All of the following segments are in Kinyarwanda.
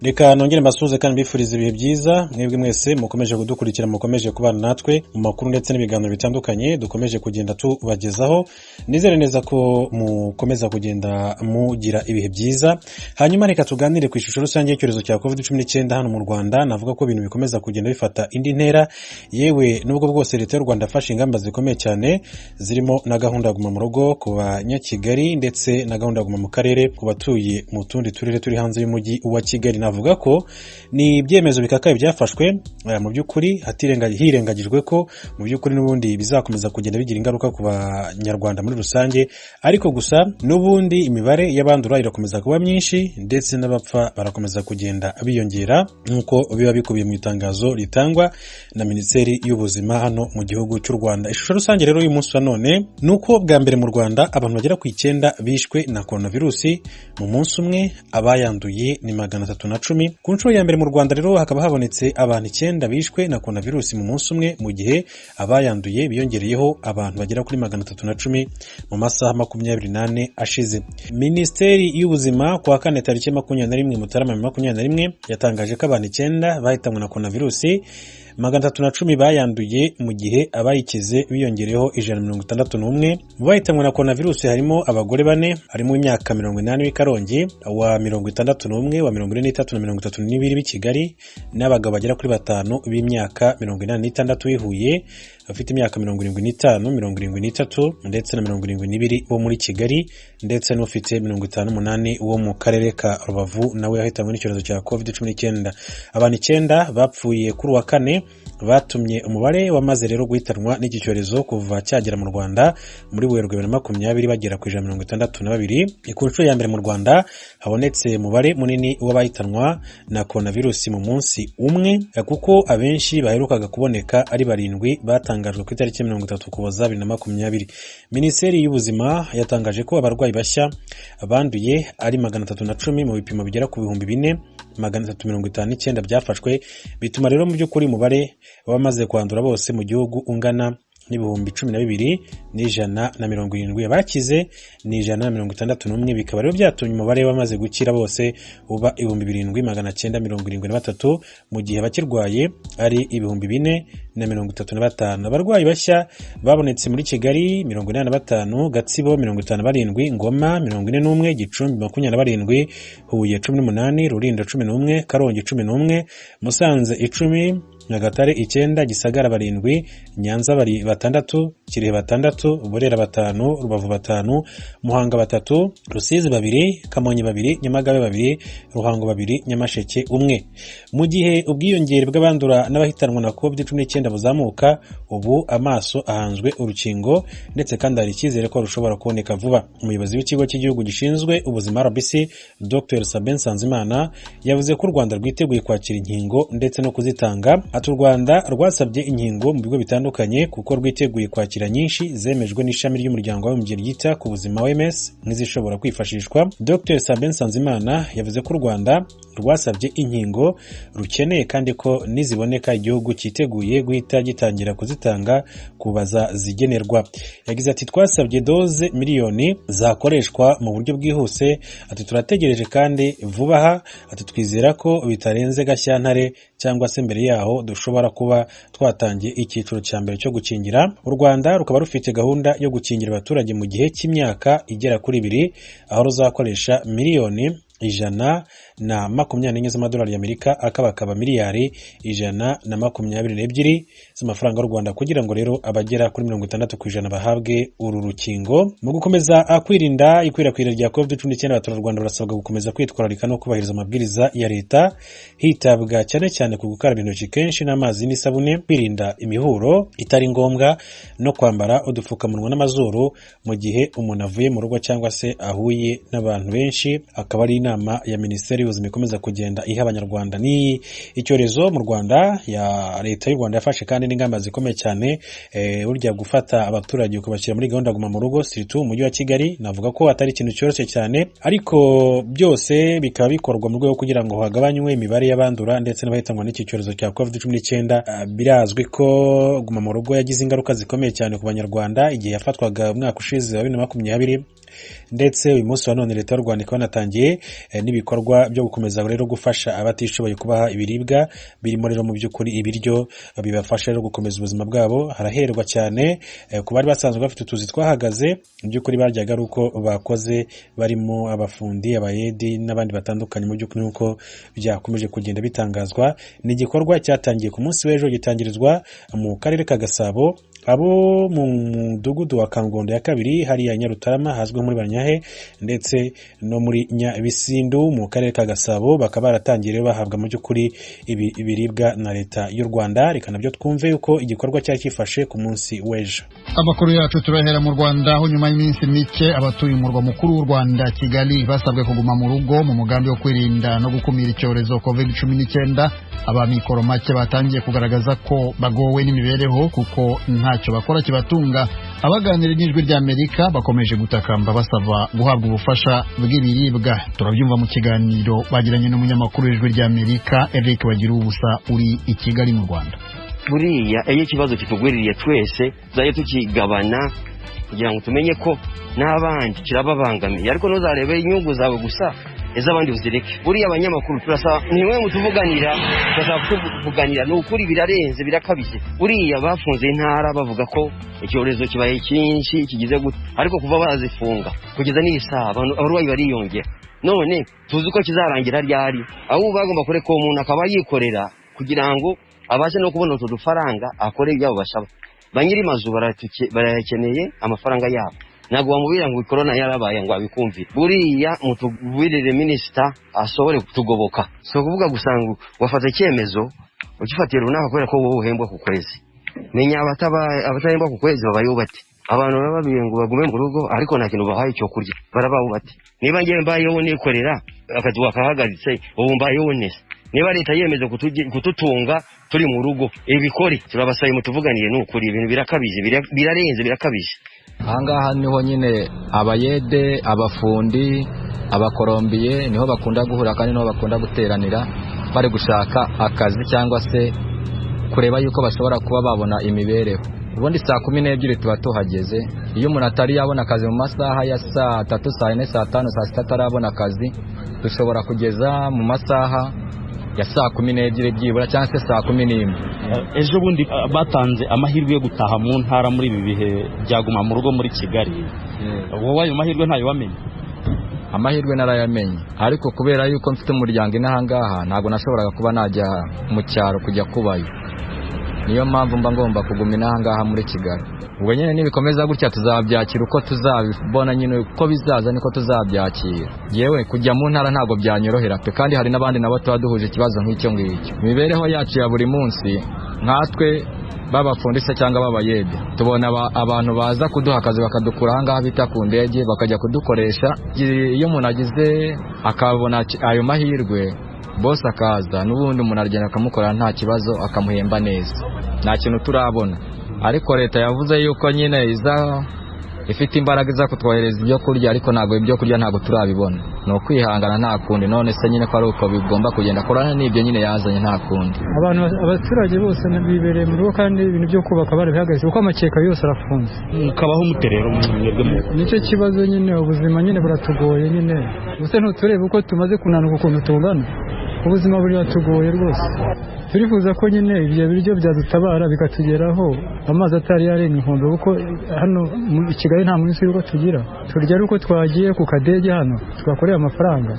Reka nongere mbasuhuze kandi mbifurize ibihe byiza mwebwe mwese mukomeje kudukurikira, mukomeje kubana natwe mu makuru ndetse n'ibiganiro bitandukanye dukomeje kugenda tubagezaho. Nizere neza ko mukomeza kugenda mugira ibihe byiza. Hanyuma reka tuganire ku ishusho rusange y'icyorezo cya COVID-19 hano mu Rwanda. Navuga ko ibintu bikomeza kugenda bifata indi ntera, yewe nubwo bwose leta y'u Rwanda yafashe ingamba zikomeye cyane zirimo na gahunda ya guma mu rugo ku banyakigali ndetse na gahunda ya guma mu karere ku batuye mu tundi turere turi hanze y'umujyi wa Kigali. Navuga ko ni ibyemezo bikakaye byafashwe mu by'ukuri hirengagijwe ko mu by'ukuri n'ubundi bizakomeza kugenda bigira ingaruka ku banyarwanda muri rusange, ariko gusa n'ubundi imibare y'abandura irakomeza kuba myinshi ndetse n'abapfa barakomeza kugenda biyongera nk'uko biba bikubiye mu itangazo ritangwa na Minisiteri y'Ubuzima hano mu gihugu cy'u Rwanda. Ishusho rusange rero uyu munsi wa none ni uko bwa mbere mu Rwanda abantu bagera ku 9 bishwe na coronavirusi mu munsi umwe, abayanduye ni 310. Ku nshuro ya mbere mu Rwanda rero hakaba habonetse abantu 9 bishwe na coronavirus mu munsi umwe, mu gihe abayanduye biyongereyeho abantu bagera kuri 310 mu masaha 24 ashize. Minisiteri y'Ubuzima ku wa kane tariki 21 Mutarama 2021 yatangaje ko abantu 9 bahitanwe na coronavirus, 310 bayanduye mu gihe abayikize biyongereyeho 161. Mu bahitanwe na coronavirus harimo abagore 4, harimo imyaka 80 w'Ikarongi, wa 61, wa 43 na 32 b'i Kigali, n'abagabo bagera kuri 5 b'imyaka 86 w'ihuye, bafite imyaka 75, 73 ndetse na 72 bo muri Kigali, ndetse n'ufite 58 wo mu karere ka Rubavu nawe yahitanwe n'icyorezo cya COVID-19. Abantu 9 bapfuye kuri wa kane batumye umubare wamaze rero guhitanwa n'iki cyorezo kuva cyagera mu Rwanda muri Werurwe 2020 bagera ku 162. Ku nshuro ya mbere mu Rwanda habonetse umubare munini w'abahitanwa na coronavirus mu munsi umwe, kuko abenshi baherukaga kuboneka ari 7 batangajwe ku itariki 30 Ukuboza 2020. Minisiteri y'Ubuzima yatangaje ko abarwayi bashya banduye ari 310 mu bipimo bigera ku 4,359 byafashwe, bituma rero mu by'ukuri umubare wamaze kwandura bose mu gihugu ungana n'ibihumbi 12,170. Abakize ni 161, bikaba rero byatumye umubare wamaze gukira bose uba 7,973, mu gihe abakirwaye ari 4,035. Abarwayi bashya babonetse muri Kigali 85, Gatsibo 57, Ngoma 41, Gicumbi 27, Huye 18, Rulindo 11, Karongi 11, Musanze 10, Nyagatare 9, Gisagara 7, Nyanza 6, Kirehe 6, Burera 5, Rubavu 5, Muhanga 3, Rusizi 2, Kamonyi 2, Nyamagabe 2, Ruhango 2, Nyamasheke 1. Mu gihe ubwiyongere bw'abandura n'abahitanwa na COVID-19 buzamuka, ubu amaso ahanzwe urukingo ndetse kandi hari icyizere ko rushobora kuboneka vuba. Umuyobozi w'ikigo cy'igihugu gishinzwe ubuzima RBC Dr Sabin Nsanzimana yavuze ko u Rwanda rwiteguye kwakira inkingo ndetse no kuzitanga. U Rwanda rwasabye inkingo mu bigo bitandukanye kuko rwiteguye kwakira nyinshi zemejwe n'ishami ry'umuryango w'abibumbye ryita ku buzima OMS nk'izishobora kwifashishwa. Dr Sabin Nsanzimana yavuze ko u Rwanda rwasabye inkingo rukeneye kandi ko niziboneka igihugu cyiteguye guhita gitangira kuzitanga kubaza zigenerwa. Yagize ati twasabye doze miliyoni zakoreshwa mu buryo bwihuse, ati turategereje kandi vuba aha, ati twizera ko bitarenze Gashyantare cyangwa se mbere yaho dushobora kuba twatangiye icyiciro cya mbere cyo gukingira. U Rwanda rukaba rufite gahunda yo gukingira abaturage mu gihe cy'imyaka igera kuri 2, aho ruzakoresha miliyoni 124 z'amadolari y'Amerika, akaba miliyari 122 z'amafaranga y'u Rwanda, kugira ngo rero abagera kuri 60% bahabwe uru rukingo. Mu gukomeza kwirinda ikwirakwira rya COVID-19, abaturarwanda barasabwa gukomeza kwitwararika no kubahiriza amabwiriza ya leta, hitabwa cyane ku gukaraba intoki kenshi n'amazi n'isabune, kwirinda imihuro itari ngombwa no kwambara udupfukamunwa n'amazuru mu gihe umuntu avuye mu rugo cyangwa se ahuye n'abantu benshi. Akaba ari inama ya Minisiteri y'Ubuzima ikomeza kugenda iha abanyarwanda. Ni icyorezo mu Rwanda ya leta y'u Rwanda yafashe kandi n'ingamba zikomeye cyane, burya gufata abaturage ukabashyira muri gahunda guma mu rugo surtout umujyi wa Kigali. Navuga ko atari ikintu cyoroshye cyane, ariko byose bikaba bikorwa mu rwego kugira ngo hagabanywe imibare y'abandura ndetse n'abahitanwa n'iki cyorezo cya COVID-19. Birazwi ko guma mu rugo yagize ingaruka zikomeye cyane ku banyarwanda igihe yafatwaga umwaka ushize wa 2020 ndetse uyu munsi wa none leta y'u Rwanda ikaba yanatangiye n'ibikorwa byo gukomeza rero gufasha abatishoboye kubaha ibiribwa birimo rero mu by'ukuri ibiryo bibafasha rero gukomeza ubuzima bwabo. Haraherwa cyane ku bari basanzwe bafite utuzi twahagaze, mu by'ukuri baryaga ari uko bakoze, barimo abafundi, abayedi n'abandi batandukanye. Mu by'ukuri nuko byakomeje kugenda bitangazwa. Ni igikorwa cyatangiye ku munsi w'ejo, gitangirizwa mu karere ka Gasabo, abo mu mudugudu wa Kangondo ya kabiri hariya Nyarutarama hazwi muri Banyahe, ndetse no muri Nyabisindu mu karere ka Gasabo, bakaba baratangiye rero bahabwa mu by'ukuri ibiribwa na leta y'u Rwanda. Reka nabyo twumve uko igikorwa cyari kifashe ku munsi w'ejo. Amakuru yacu turahera mu Rwanda, aho nyuma y'iminsi mike abatuye umurwa mukuru w'u Rwanda Kigali basabwe kuguma mu rugo mu mugambi wo kwirinda no gukumira icyorezo COVID-19. Abamikoro make batangiye kugaragaza ko bagowe n'imibereho kuko ntacyo bakora kibatunga. Abaganira n'ijwi ry'Amerika bakomeje gutakamba basaba guhabwa ubufasha bw'ibiribwa. Turabyumva mu kiganiro bagiranye n'umunyamakuru w'ijwi ry'Amerika Eric Bagirubusa uri i Kigali mu Rwanda. Buriya iyo ikibazo kitugwiririye twese zaje tukigabana kugira ngo tumenye ko n'abandi kirababangamiye, ariko ntuzarebe inyungu zawe gusa ezabandi uzireke. Buriya abanyamakuru turasaba niwe mutuvuganira, tuvuganira n'ukuri birarenze birakabije. Buriya bafunze intara bavuga ko icyorezo kibaye cyinshi kigize gute, ariko kuva bazifunga kugeza n'isaba abarwayi bariyongera. None tuzi ko kizarangira ryari, aho bagomba kureka umuntu akaba yikorera kugira ngo abashe no kubona utu dufaranga akore ibyabo bashaba. Banyiri mazu barakeneye amafaranga yabo, ntabwo bamubwira ngo corona yarabaye ngo abikumvire. Buriya mutubwirire minister asobore kutugoboka, so kuvuga gusanga wafata icyemezo ukifatira runaka kubera ko wowe uhembwa ku kwezi. Menya abatahembwa ku kwezi babayeho bati, abantu bababiye ngo bagume mu rugo ariko nta kintu bahaye cyo kurya, barabaho bati. Niba ngiye mbayeho nikorera akazi wakahagaritse ubu mbayeho neza, niba leta yemeze kututunga turi mu rugo ibikore, turabasaye mutuvuganiye n'ukuri ibintu birakabije, birarenze birakabije. Ahangaha niho nyine abayede, abafundi, abakorombiye niho bakunda guhura kandi niho bakunda guteranira bari gushaka akazi cyangwa se kureba yuko bashobora kuba babona imibereho. Ubundi saa 12 tuba tuhageze. Iyo umuntu atari yabona akazi mu masaha ya saa 3, saa 4, saa 5, saa 6 atarabona akazi, dushobora kugeza mu masaha ya saa 12 byibura cyangwa se saa 11. Ejo bundi batanze amahirwe yo gutaha mu ntara muri ibi bihe byaguma mu rugo muri Kigali. Wowe ayo mahirwe ntayo wamenye? Amahirwe narayamenye, ariko kubera yuko mfite umuryango inahangaha ntabwo nashoboraga kuba najya mu cyaro kujya kubayo. Niyo mpamvu mba ngomba kuguma inahangaha muri Kigali. Ubwo nyine nibikomeza gutya tuzabyakira uko tuzabibona, nyine uko bizaza niko tuzabyakira. Yewe kujya mu ntara ntabwo byanyorohera pe, kandi hari n'abandi nabo tuba duhuje ikibazo nk'icyo ngicyo. Imibereho yacu ya buri munsi nkatwe babafundise cyangwa babayede, tubona abantu baza kuduha akazi bakadukura ahangaha bita ku ndege bakajya kudukoresha. Iyo umuntu agize akabona ayo mahirwe, boss akaza n'ubundi umuntu aragenda akamukorera nta kibazo akamuhemba neza. Nta kintu turabona, ariko leta yavuze yuko nyine iza ifite imbaraga za kutwohereza ibyo kurya, ariko ntabwo ibyo kurya ntabwo turabibona. No kwihangana nta kundi, none se nyine ko ari uko bigomba kugenda korana n'ibyo nyine yazanye nta kundi. Abaturage bose bibereye mu rugo kandi ibintu byo kubaka bari bihagaze uko amakeka yose arafunze. Mukabaho muterero mwebwe. Nicyo kibazo nyine, ubuzima nyine buratugoye nyine. Ubuse ntuturebe uko tumaze kunanirwa ukuntu tungana, ubuzima buri batugoye rwose. Turifuza ko nyine ibyo biryo byadutabara bikatugeraho amazi atari yarenga inkombe, kuko hano mu Kigali nta munsi y'uko tugira. Turya ari uko twagiye ku kadege hano tugakorera amafaranga.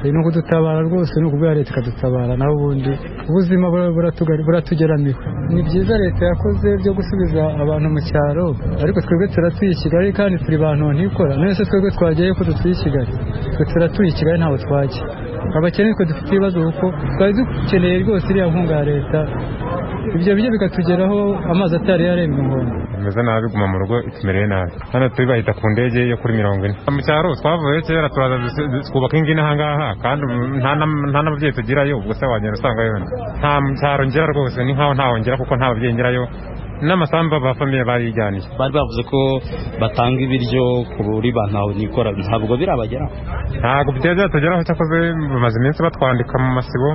Ni ukudutabara rwose, ni ukubwira leta ikadutabara, naho ubundi ubuzima buratugeramiwe. Ni byiza leta yakoze byo gusubiza abantu mu cyaro, ariko twebwe turatuye i Kigali kandi turi bantu ntikora. None se twebwe twagiye ko dutuye i Kigali? Twe turatuye i Kigali ntaho twajya. Abakene twe dufite ibibazo kuko twari dukeneye rwose iriya nkunga ya leta, ibyo bijya bikatugeraho amazi atari yarenga inkombe. Meze nabi guma mu rugo itumereye nabi. Hano turi bahita ku ndege yo kuri 40. Mu cyaro twavuye kera turaza twubaka ingine ahangaha kandi nta n'ababyeyi tugirayo, ubwo se wagenda usanga yone nta cyaro ngera rwose, ni nkaho ntaho ngera kuko nta babyeyi ngerayo. N'amasamba ba famille barijyanije. Bari bavuze ko batanga ibiryo kuri bantaho nikora, ntabwo birabageraho. Ntabwo byagera tugeraho, cyakoze bamaze iminsi batwandika mu masibo.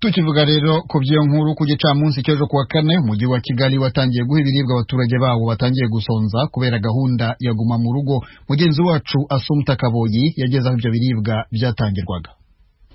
Tukivuga rero ku by'iyo nkuru ku gicamunsi cy'ejo kuwa kane umujyi wa Kigali watangiye guha ibiribwa abaturage bawo batangiye gusonza kubera gahunda ya guma mu rugo. Mugenzi wacu Asumta Kaboyi yageze aho ibyo biribwa byatangirwaga.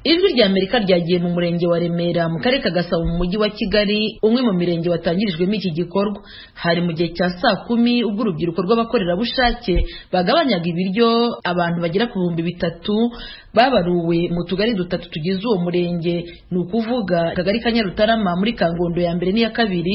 Ijwi rya Amerika ryagiye mu murenge wa Remera mu karere ka Gasabo mu mujyi wa Kigali, umwe mu mirenge watangirijwemo iki gikorwa. Hari mu gihe cya 10:00 ubwo urubyiruko rw'abakorerabushake bagabanyaga ibiryo abantu bagera ku 3,000 babaruwe mu tugari 3 tugize uwo murenge, ni ukuvuga akagari ka Nyarutarama muri Kangondo ya mbere n'iya kabiri,